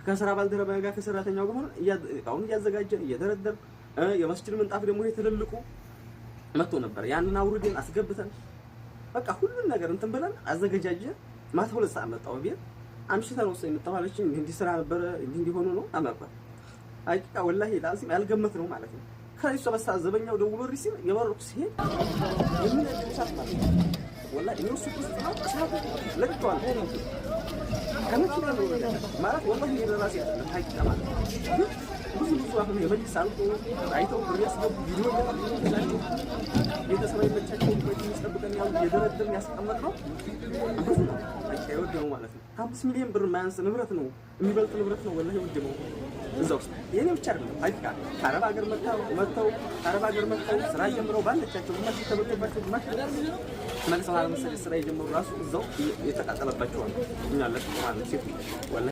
ከስራ ባልደረባ ጋር ከሰራተኛው ጋር ሆነን እቃውን እያዘጋጀን እየደረደርን የመስጂድ ምንጣፍ ደግሞ ትልልቁ መጥቶ ነበር። ያንን አውርደን አስገብተን በቃ ሁሉን ነገር እንትን ብለን አዘገጃጀን። ማታ 2 ሰዓት መጣሁ ቤት አምሽተን ወሰን የምታዋለችኝ እንዲህ ስራ ነበረ እንዲህ ሆኖ ነው አመጣ አይቃ ወላሂ ላዚም ያልገመት ነው ማለት ነው። ከእሱ በሳ ዘበኛው ደውሎ ሪሲም የበረኩ ሲሄድ ምን ተሳፋ ወላሂ ነው ሱቅ ውስጥ ነው ተሳፋ ለቅቷል ከመኪና ነው ማለት ወላሂ ለራሴ አይደለም ሀቂቃ ማለት ብዙ አሁን የመጅልስ አልቆ አይተው ብር ያስገቡ ቪዲዮ ያለው ቤተሰብ ይመቻቸው በሚስጠብቀን ያው የደረደርን ያስቀመጥነው ብዙ ነው አይወደው ማለት ነው። 5 ሚሊዮን ብር ማያንስ ንብረት ነው የሚበልጥ ንብረት ነው ወላሂ ውድ ነው። እዛው ውስጥ የኔ ብቻ አይደለም ሀቂቃ ከአረብ ሀገር መጥተው ስራ ጀምረው ባለቻቸው ግማሽ ተበቀባቸው ግማሽ መልሰው አለመሰለኝ ስራ የጀመሩ ራሱ እዛው የተቃጠለባቸው አሉ። እኛ ለሱ ማለት ነው ወላሂ